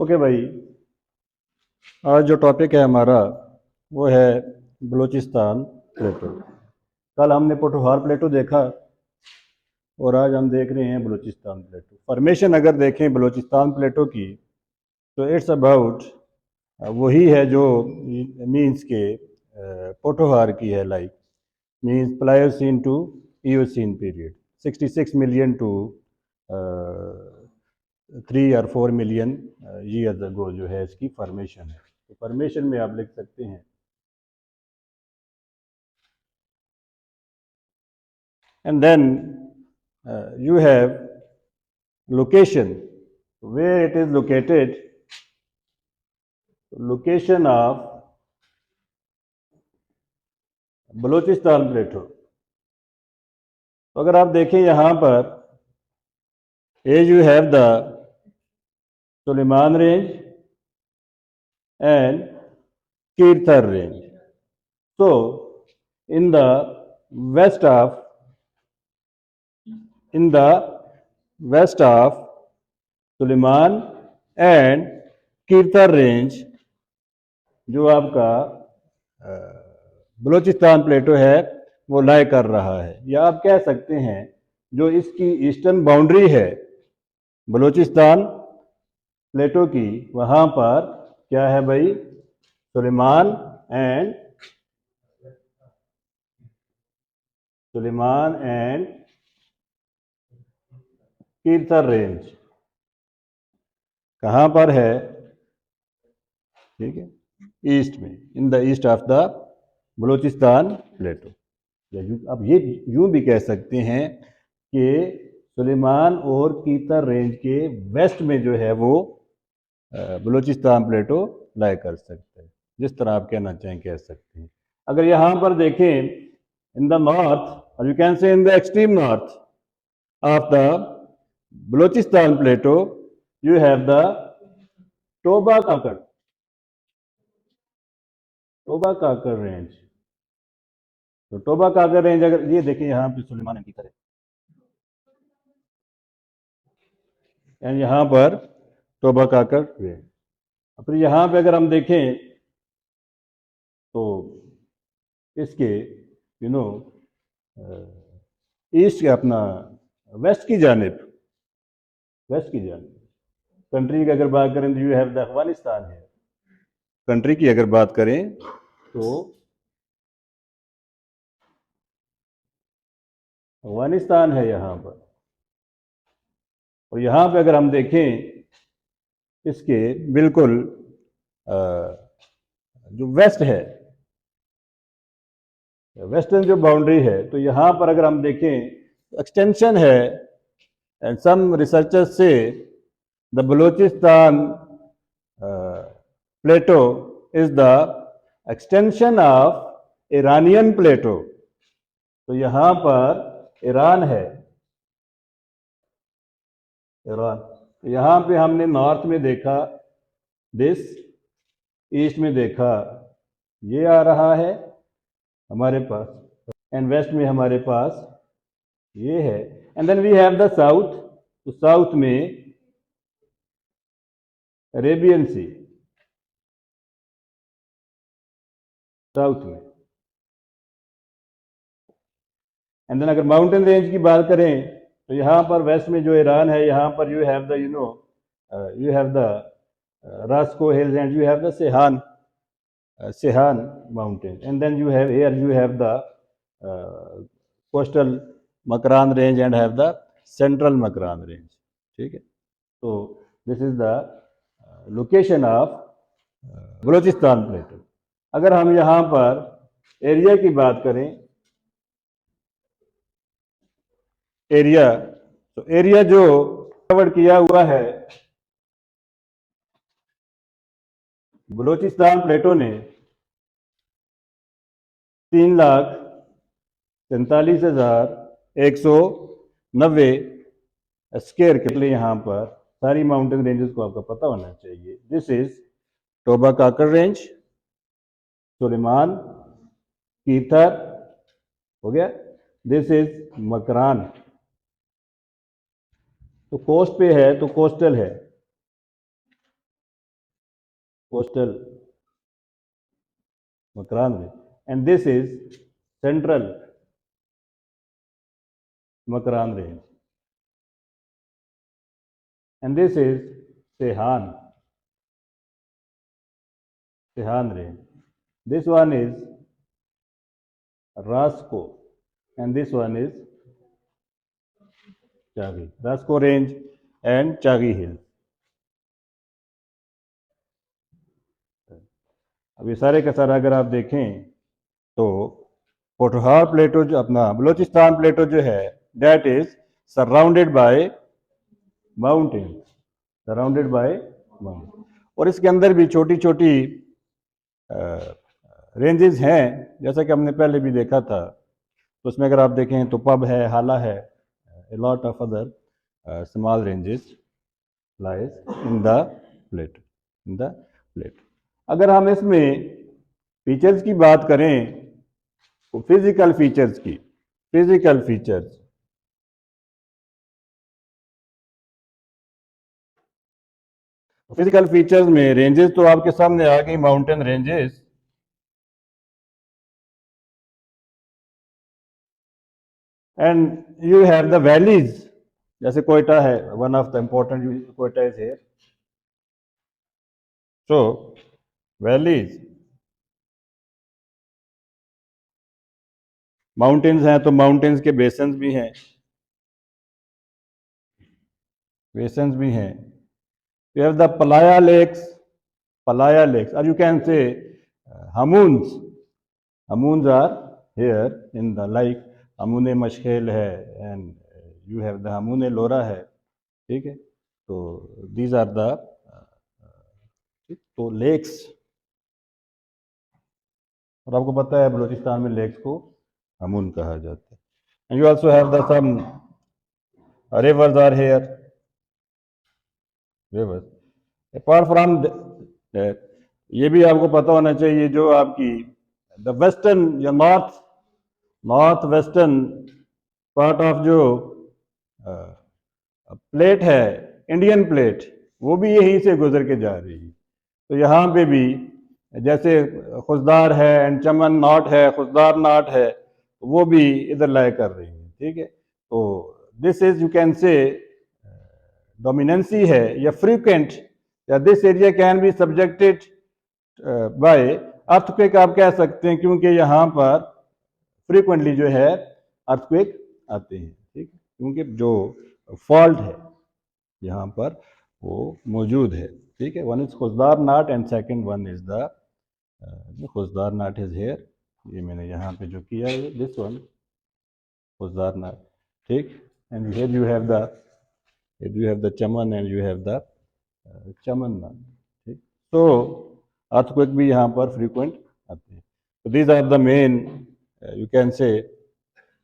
Okay भाई, आज जो टॉपिक है हमारा वो है बलूचिस्तान प्लेटो। कल हमने पोठोहार प्लेटो देखा और आज हम देख रहे हैं बलूचिस्तान प्लेटो। फॉर्मेशन अगर देखें बलूचिस्तान प्लेटो की तो इट्स अबाउट वही है जो मीन्स के पोठोहार की है, like means Pliocene to Eocene period 66 million to 3 और 4 मिलियन ईयर्स अगो जो है इसकी फॉर्मेशन है। तो फॉर्मेशन में आप लिख सकते हैं and then you have location where it is located, location of Balochistan प्लेटो। तो अगर आप देखें यहाँ पर as you have the Sulaiman range and Kirthar range. so in the west of Sulaiman and Kirthar range जो आपका बलूचिस्तान प्लेटो है वो लाई कर रहा है, या आप कह सकते हैं जो इसकी ईस्टर्न बाउंड्री है बलूचिस्तान प्लेटो की, वहां पर क्या है भाई, सुलेमान एंड कीर्थर रेंज कहां पर है, ठीक है, ईस्ट में, in the east of the Balochistan plateau. अब ये यूं भी कह सकते हैं कि सुलेमान और कीर्थर रेंज के वेस्ट में जो है वो बलूचिस्तान प्लेटो लाई कर सकते हैं, जिस तरह आप कहना चाहें कह सकते हैं। अगर यहां पर देखें इन द नॉर्थ, और you can say in the extreme north of the Balochistan plateau you have the Toba Kakar range. तो टोबा काकर रेंज अगर ये देखें यहाँ पे सुलेमान की तरह, एंड यहाँ पर टोबा काकर रेंज। फिर यहाँ पे अगर हम देखें तो इसके ईस्ट के अपना वेस्ट की जानिब कंट्री की अगर बात करें तो यू हैव द अफगानिस्तान है। कंट्री की अगर बात करें तो अफगानिस्तान है यहाँ पर, और यहाँ पे अगर हम देखें इसके बिल्कुल जो वेस्ट है, वेस्टर्न जो बाउंड्री है, तो यहाँ पर अगर हम देखें एक्सटेंशन है, एंड सम रिसर्चर्स से the Balochistan plateau is the extension of Iranian plateau. तो यहाँ पर ईरान है, यहाँ पे हमने नॉर्थ में देखा दिस, ईस्ट में देखा ये आ रहा है हमारे पास, एंड वेस्ट में हमारे पास ये है, and then we have the south. तो साउथ में अरेबियन सी, साउथ में, एंड देन अगर माउंटेन रेंज की बात करें तो यहाँ पर वेस्ट में जो ईरान है, यहाँ पर you have the you have the Raskoh hills and you have the Siahan mountain, and then you have here you have the coastal Makran range and have the central Makran range. ठीक है, तो this is the location of Balochistan plateau. अगर हम यहाँ पर area की बात करें, एरिया, तो एरिया जो कवर किया हुआ है बलूचिस्तान प्लेटो ने 3,47,190 स्क्वायर किले, यहाँ पर सारी माउंटेन रेंजेस को आपका पता होना चाहिए। This is Toba Kakar range, Sulaiman, Kirthar हो गया, दिस इज मकरान। तो कोस्ट पे है तो कोस्टल है, coastal Makran range, and this is central Makran range, and this is Sehan range. This one is Rasco, and this one is Chagi. Rasco range and Chagi Hill. अब ये सारे का सारा अगर आप देखें तो पोठोहार प्लेटो जो अपना बलोचिस्तान प्लेटो जो है that is surrounded by mountain, surrounded by mountain, और इसके अंदर भी छोटी छोटी रेंजेस हैं, जैसा कि हमने पहले भी देखा था। तो उसमें अगर आप देखें तो पब है, हाला है, a lot of other small ranges lies in the plate। अगर हम इसमें फीचर्स की बात करें तो फिजिकल फीचर्स में रेंजेस तो आपके सामने आ गई, mountain ranges, and you have the valleys, जैसे कोयटा है, one of the important Quetta is here. So valleys, mountains हैं तो माउंटेन्स के बेसन्स भी हैं, you have the playa lakes, और you can say hamuns are here in the like Hamune Mashkel है, and you have the Hamune Lora है, ठीक है। तो दीज आर द तो लेक्स, और आपको पता है बलूचिस्तान में लेक्स को हमून कहा जाता है। And you also have the some rivers are here, rivers apart from that. ये भी आपको पता होना चाहिए जो आपकी द वेस्टर्न या नॉर्थ वेस्टर्न पार्ट ऑफ जो प्लेट है, इंडियन प्लेट, वो भी यहीं से गुजर के जा रही है। तो यहाँ पे भी जैसे खुशदार है एंड चमन नॉट है, खुशदार नॉट है, वो भी इधर लाया कर रही है, ठीक है। तो this is you can say dominancy है या फ्रीक्वेंट, या this area can be subjected by earthquake, आप कह सकते हैं, क्योंकि यहाँ पर फ्रीक्वेंटली जो है अर्थक्वेक आते हैं, ठीक है, क्योंकि जो फॉल्ट है यहाँ पर वो मौजूद है, ठीक है। One is Khuzdar knot and second one is the Khuzdar knot is here, ये मैंने यहाँ पे जो किया है दिस वन खुशदार नाट, ठीक। And here you have the Chaman and you have the Chaman knot, ठीक। तो अर्थक्वेक भी यहाँ पर फ्रीक्वेंट आते हैं। तो these are the main you can say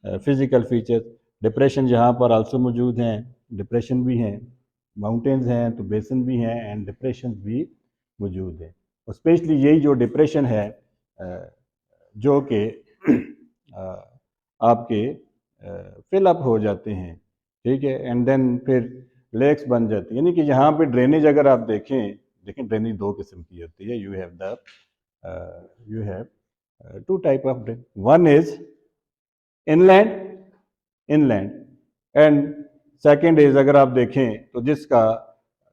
physical features. Depression यहाँ पर आल्सो मौजूद हैं, डिप्रेशन भी हैं, माउंटेन्स हैं तो बेसन भी हैं, एंड डिप्रेशन भी मौजूद है। और स्पेशली यही जो डिप्रेशन है जो कि आपके फिल अप हो जाते हैं, ठीक है, एंड देन फिर लेक्स बन जाती है। यानी कि यहाँ पे ड्रेनेज अगर आप देखें ड्रेनेज दो किस्म की होती है। You have two type of drain, one is inland and second is, अगर आप देखें तो जिसका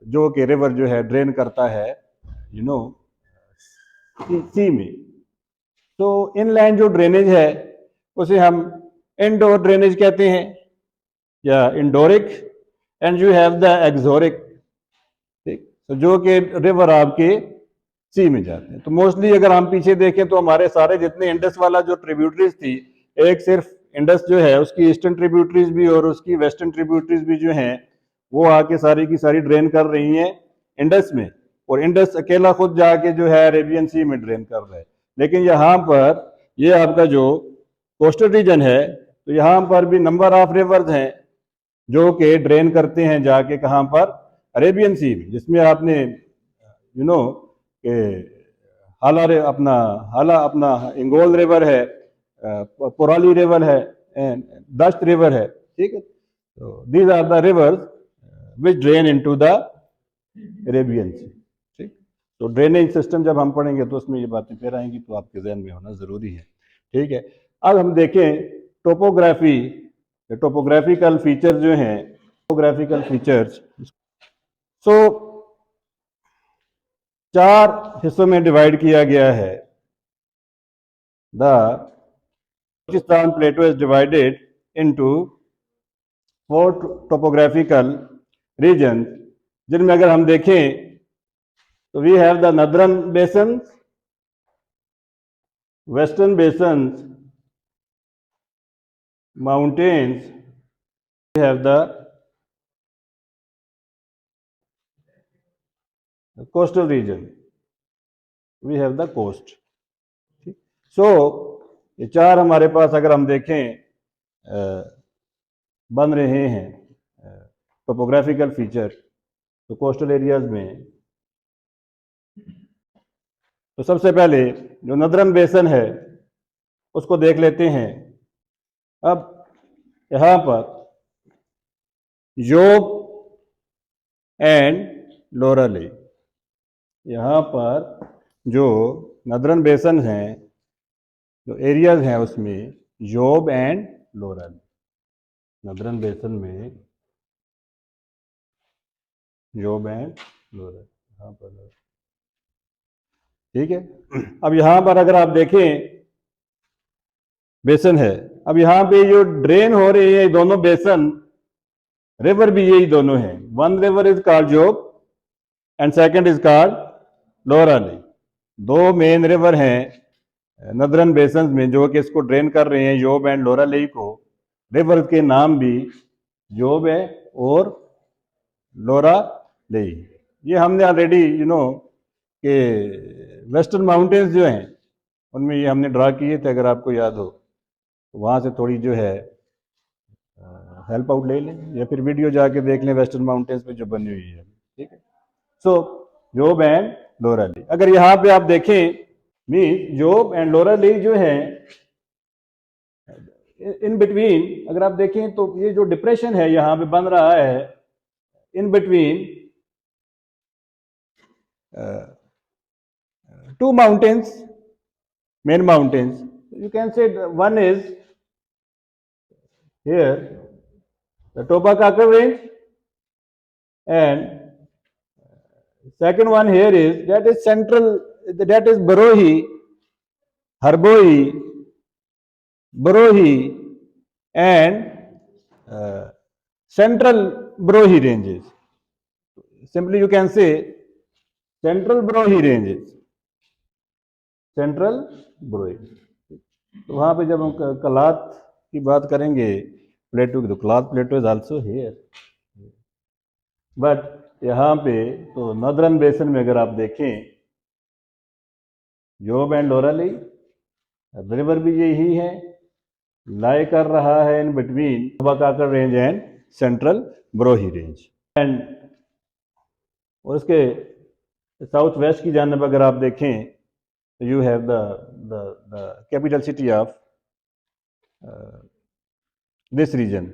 जो कि रिवर जो है ड्रेन करता है यू नो सी में। तो इनलैंड जो ड्रेनेज है उसे हम इनडोर ड्रेनेज कहते हैं या इंडोरिक, एंड यू हैव द एक्सोरिक, ठीक। तो जो कि रिवर आपके सी में जाते हैं। तो मोस्टली अगर हम पीछे देखें तो हमारे सारे जितने इंडस वाला जो ट्रिब्यूटरीज थी, एक सिर्फ इंडस जो है उसकी ईस्टर्न ट्रिब्यूटरीज भी और उसकी वेस्टर्न ट्रिब्यूटरीज भी जो हैं वो आके सारी की सारी ड्रेन कर रही हैं इंडस में, और इंडस अकेला खुद जाके जो है अरेबियन सी में ड्रेन कर रहा है। लेकिन यहाँ पर ये आपका जो कोस्टल रीजन है, तो यहाँ पर भी नंबर ऑफ रिवर्स हैं जो कि ड्रेन करते हैं जाके कहाँ पर, अरेबियन सी में, जिसमें आपने यू नो के हाला अपना इंगोल रिवर है, पुराली रिवर है, एंड दश्त रिवर है, ठीक है। तो these are the rivers which drain into the Arabian sea, ठीक। तो ड्रेनेज सिस्टम जब हम पढ़ेंगे तो उसमें ये बातें फिर आएंगी, तो आपके जहन में होना ज़रूरी है। ठीक है, अब हम देखें टोपोग्राफी, टोपोग्राफिकल फीचर जो हैं, टोपोग्राफिकल फीचर्स, सो 4 हिस्सों में डिवाइड किया गया है। The Balochistan plateau is divided into 4 topographical region, जिनमें अगर हम देखें तो we have the नदरन basin, western basin, mountains, we have the coastal region, we have the coast. So ये 4 हमारे पास अगर हम देखें बन रहे हैं टोपोग्राफिकल फीचर, तो कोस्टल एरियाज में तो सबसे पहले जो नदरन बेसन है उसको देख लेते हैं। अब यहां पर योब एंड लोरा ले, यहां पर जो नदरन बेसन हैं, जो एरियाज हैं उसमें योब एंड लोरा ले, नदरन बेसन में योब एंड लोरा, यहां पर। ठीक है, अब यहां पर अगर आप देखें बेसन है, अब यहां पे जो ड्रेन हो रही है दोनों बेसन, रिवर भी यही दोनों है। One river is called Zhob and second is called Lora ले। 2 मेन रिवर हैं नदरन बेसन में जो कि इसको ड्रेन कर रहे हैं, योब एंड लोरा ले को। रिवर के नाम भी योब है और लोरा ले। ये हमने ऑलरेडी कि वेस्टर्न माउंटेन्स जो हैं उनमें ये हमने ड्रा किए थे, अगर आपको याद हो तो वहाँ से थोड़ी जो है हेल्प आउट ले लें या फिर वीडियो जाके देख लें वेस्टर्न माउंटेन्स पे जो बनी हुई है। ठीक है, सो योब एंड लोरा ले, अगर यहाँ पे आप देखें मीन योब एंड लोरा ले जो है इन बिटवीन, अगर आप देखें तो ये जो डिप्रेशन है यहाँ पे बन रहा है in between 2 mountains, main mountains. You can say one is here the Tobacco range, and second one here is that is central, that is Barohi, Harboi, Barohi and central Barohi ranges. Simply you can say central Barohi ranges, central Brahui. तो वहाँ पे जब हम कलात की बात करेंगे प्लेटो की, तो कलात प्लेटो इज आल्सो हियर, बट यहाँ पे तो नदरन बेसन में अगर आप देखें योब एंड लोरा ले, रिवर भी यही है, लाई कर रहा है इन बिटवीन बकाकर range and central Brahui range. And और उसके साउथ वेस्ट की जानब अगर आप देखें you have the capital city of this region,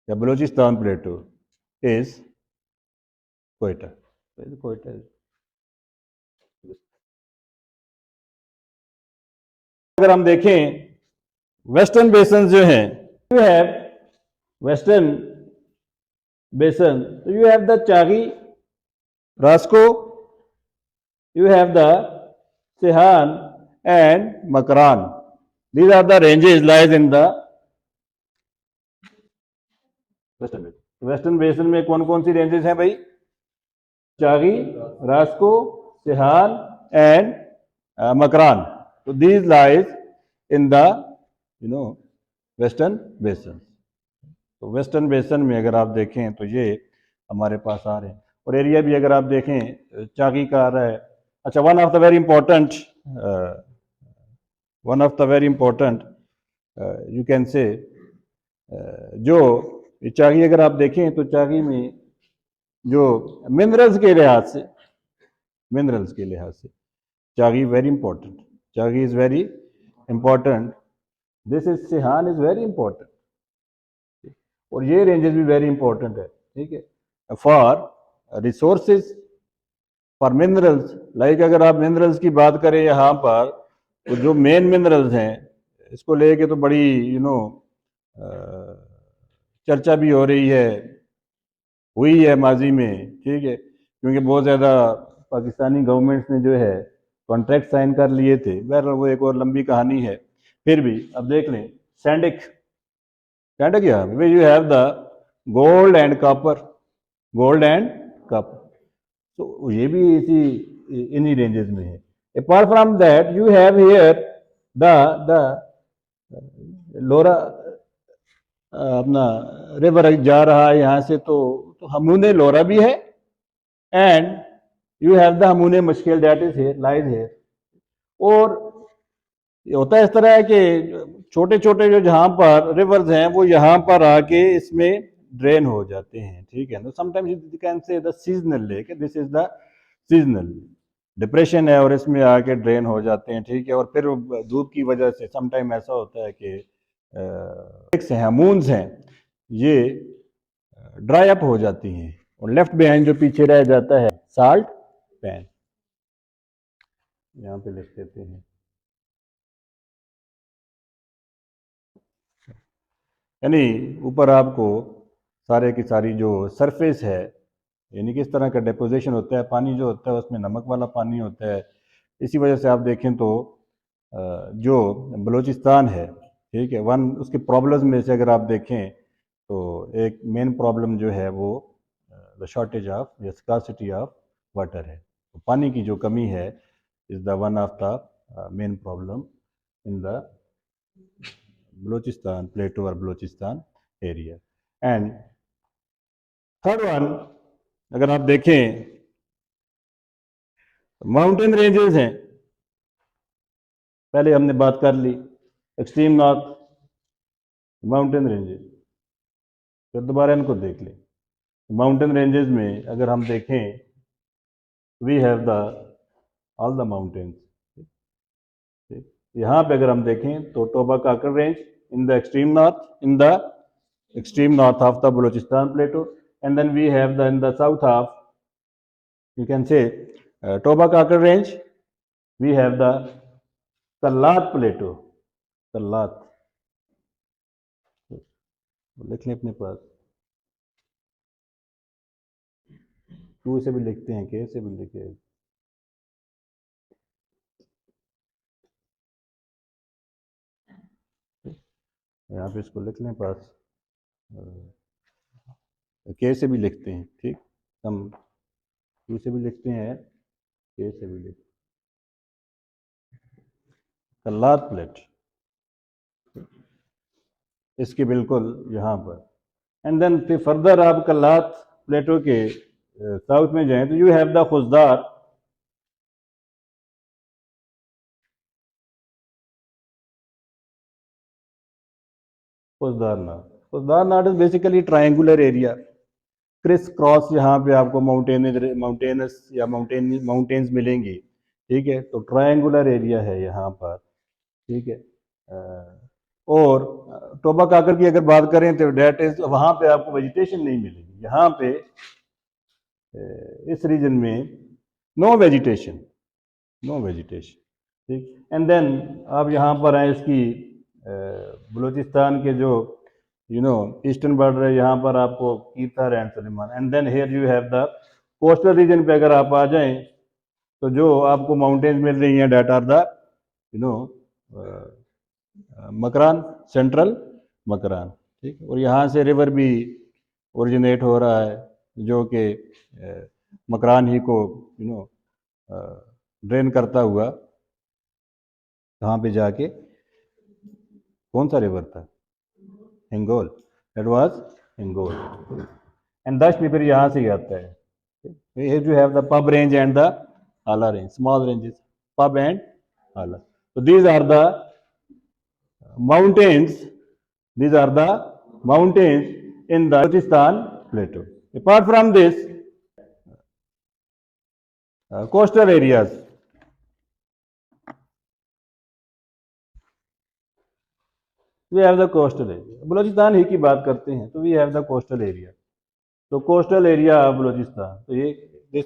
the Balochistan plateau is Quetta. Quetta is, अगर हम देखें वेस्टर्न बेसन जो हैं, you have western basin, so you have the Chagi, Rasco, you have the Sihan and Makran. These are the ranges lies in the western basin. Western basin में कौन कौन सी रेंजेस हैं भाई? चागी, रास्को, सिहान एंड मकरान। तो these lies in the western basin. तो western basin में अगर आप देखें तो ये हमारे पास आ रहे हैं, और एरिया भी अगर आप देखें चागी का आ रहा है। अच्छा, one of the very important you can से जो चागी अगर आप देखें तो चागी में जो मिनरल्स के लिहाज से Chagai very important, Chagai is very important, this is Sheehan is very important, और ये रेंजेस भी वेरी इंपॉर्टेंट है। ठीक है, for resources for minerals, like अगर आप मिनरल्स की बात करें यहाँ पर, तो जो मेन मिनरल्स हैं इसको लेके तो बड़ी चर्चा भी हो रही है, हुई है माजी में, ठीक है, क्योंकि बहुत ज़्यादा पाकिस्तानी गवर्नमेंट्स ने जो है कॉन्ट्रैक्ट साइन कर लिए थे। बहरहाल वो एक और लंबी कहानी है। फिर भी अब देख लें, सैंडिक, सैंडिक क्या है, you have the gold and copper, gold and copper, तो ये भी इसी इन्हीं रेंजेस में है। Apart from that you have here the Lora, अपना रिवर जा रहा है यहाँ से, तो हमूने लोरा भी है, एंड यू हैव द हमूने मुश्किल that is here, lies here. और ये होता है इस तरह है कि छोटे छोटे जो जहाँ पर रिवर्स हैं वो यहाँ पर आके इसमें ड्रेन हो जाते हैं, ठीक है ना। समटाइम्स यू कैन से the seasonal lake, this is the seasonal depression है और इसमें आके ड्रेन हो जाते हैं, ठीक है। और फिर धूप की वजह से समटाइम ऐसा होता है कि मून्स हैं ये ड्राई अप हो जाती हैं, और लेफ्ट बिहाइंड जो पीछे रह जाता है साल्ट पैन, यहाँ पे लिख देते हैं। यानी ऊपर आपको सारे की सारी जो सरफेस है, यानी कि इस तरह का डिपोजिशन होता है, पानी जो होता है उसमें नमक वाला पानी होता है। इसी वजह से आप देखें तो जो बलूचिस्तान है, ठीक है, वन उसके प्रॉब्लम्स में से अगर आप देखें तो एक मेन प्रॉब्लम जो है वो द शॉर्टेज ऑफ या स्कार्सिटी ऑफ वाटर है। तो पानी की जो कमी है is the one of the main problem in the Balochistan plateau और Balochistan area. And third one अगर आप देखें, माउंटेन रेंजेस हैं, पहले हमने बात कर ली एक्सट्रीम नॉर्थ माउंटेन रेंजेस, फिर दोबारा इनको देख लें। माउंटेन रेंजेस में अगर हम देखें, we have the all the mountains, यहाँ पे अगर हम देखें तो Toba Kakar range in the extreme north, in the extreme north of the Balochistan plateau, and then we have the in the south of, you can say, Toba Kakar range, we have the Kallat plateau, Kallat, लिख लें अपने पास, to से भी लिखते हैं, के से भी लिखे, यहाँ पे इसको लिख लें पास, के से भी लिखते हैं, ठीक, हम टू से भी लिखते हैं, के से भी लिखते हैं, कल्लात प्लेट इसके बिल्कुल यहाँ पर। एंड देन फिर फर्दर आप कल्लात प्लेटो के साउथ में जाएं तो you have the Khuzdar, Khuzdar knot is basically triangular area, criss cross यहाँ पे आपको माउंटेनस या माउंटेन्स मिलेंगी, ठीक है, तो ट्रायंगुलर एरिया है यहाँ पर, ठीक है। और टोबा काकर की अगर बात करें तो डेट इज वहाँ पे आपको वेजिटेशन नहीं मिलेगी, यहाँ पे इस रीजन में नो वेजिटेशन, नो वेजिटेशन, ठीक। एंड देन आप यहाँ पर आए इसकी बलूचिस्तान के जो ईस्टर्न बॉर्डर है, यहाँ पर आपको Kirthar and Sulaiman, and then here you have the coastal region पे अगर आप आ जाएं तो जो आपको माउंटेन्स मिल रही हैं that are the Makran, central Makran, ठीक। और यहाँ से रिवर भी ओरिजिनेट हो रहा है जो कि मकरान ही को ड्रेन करता हुआ कहाँ पे जाके, कौन सा रिवर था, Hingol, that was Hingol, and दश फिर यहाँ से ही आता है। Here you have the pub range and the Ala range, small ranges, pub and Ala. So these are the mountains, these are the mountains in the Balochistan plateau. Apart from this, coastal areas, we have the coastal area. Balochistan ही की बात करते हैं तो we have the coastal area. तो coastal area of Balochistan, तो ये this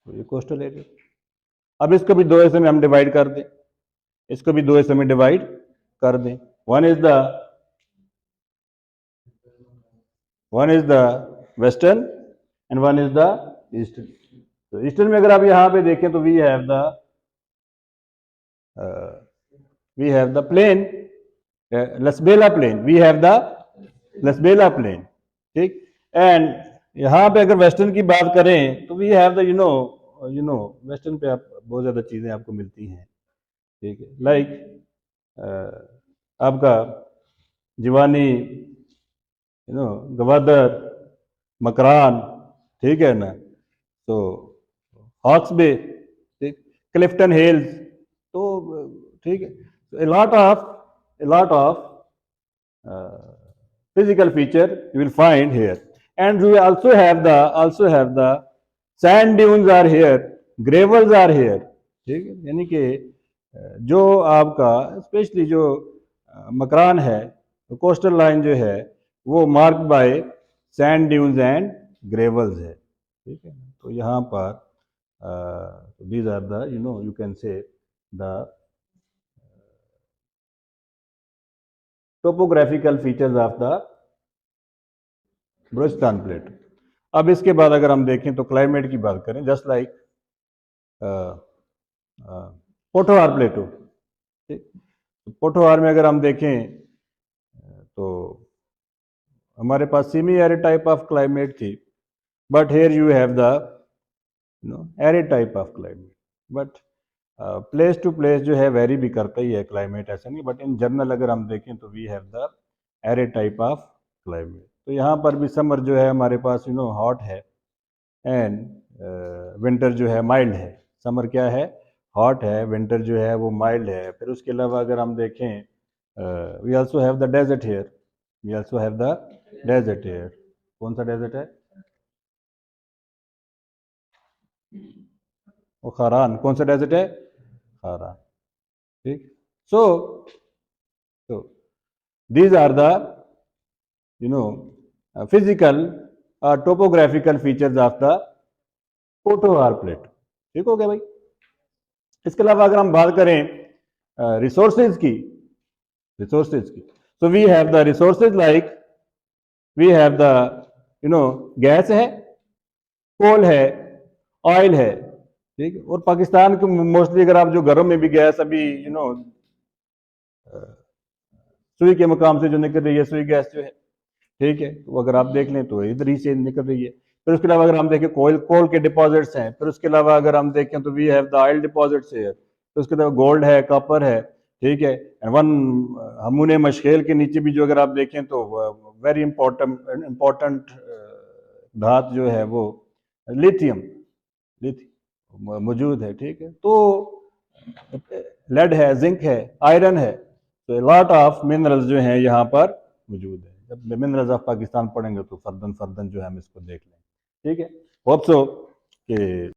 तो ये कोस्टल एरिया। अब इसको भी दो हिस्सों में हम डिवाइड कर दें, इसको भी दो हिस्सों में डिवाइड कर दें। One is the western and one is the eastern. तो ईस्टर्न में अगर आप यहां पे देखें तो we have the plain Lasbela plain, we have the Lasbela plain, ठीक। एंड यहां पे अगर वेस्टर्न की बात करें तो वी हैव द वेस्टर्न पे आप बहुत ज्यादा चीजें आपको मिलती हैं, ठीक है। लाइक आपका जीवानी, गवादर, मकरान, ठीक है ना, तो हॉक्स बे, ठीक, क्लिफ्टन हिल्स, तो ठीक है। a lot of physical feature you will find here, and we also have the sand dunes are here, gravels are here, ठीक है। यानी कि जो आपका स्पेशली जो मकरान है, तो कोस्टल लाइन जो है वो mark bye sand dunes and gravels है, ठीक है। तो यहाँ पर these are the you can say the topographical features of the Balochistan plate. अब इसके बाद अगर हम देखें तो क्लाइमेट की बात करें, जस्ट लाइक पोठोहार प्लेटो, ठीक। पोठोहार में अगर हम देखें तो हमारे पास semi arid type of climate थी, but here you have the arid type of climate. But place to place जो है वेरी भी करता ही है क्लाइमेट, ऐसा नहीं, बट इन जनरल अगर हम देखें तो we have the arid type of climate. तो यहाँ पर भी समर जो है हमारे पास हॉट है, एंड विंटर जो है माइल्ड है। समर क्या है, हॉट है, विंटर जो है वो माइल्ड है। फिर उसके अलावा अगर हम देखें we also have the desert here, we also have the desert here. कौन सा डेजर्ट है, वो खारान। कौन सा डेजर्ट है, खारान, ठीक। So these are the physical topographical features of the Pothohar plate, ठीक हो गया भाई। इसके अलावा अगर हम बात करें रिसोर्सेज की, so we have the resources like we have the gas है, कोल है, ऑयल है, ठीक है। और पाकिस्तान को मोस्टली अगर आप जो घरों में भी गैस अभी सुई के मुकाम से जो निकल रही है, सुई गैस जो है, ठीक है, तो अगर आप देख लें तो इधर ही से निकल रही है। फिर उसके अलावा अगर हम देखें कोल के डिपॉजिट्स हैं। फिर उसके अलावा अगर हम देखें तो we have the oil deposits है। फिर उसके अलावा गोल्ड है, कॉपर है, ठीक है। वन हमूने मशखेल के नीचे भी जो अगर आप देखें तो वेरी इंपॉर्टेंट धात जो है वो लिथियम मौजूद है, ठीक है। तो लेड है, जिंक है, आयरन है, तो लॉट ऑफ मिनरल्स जो हैं यहाँ पर मौजूद है। जब मिनरल्स ऑफ पाकिस्तान पढ़ेंगे तो फर्दन जो है हम इसको देख लें, ठीक है। होप सो कि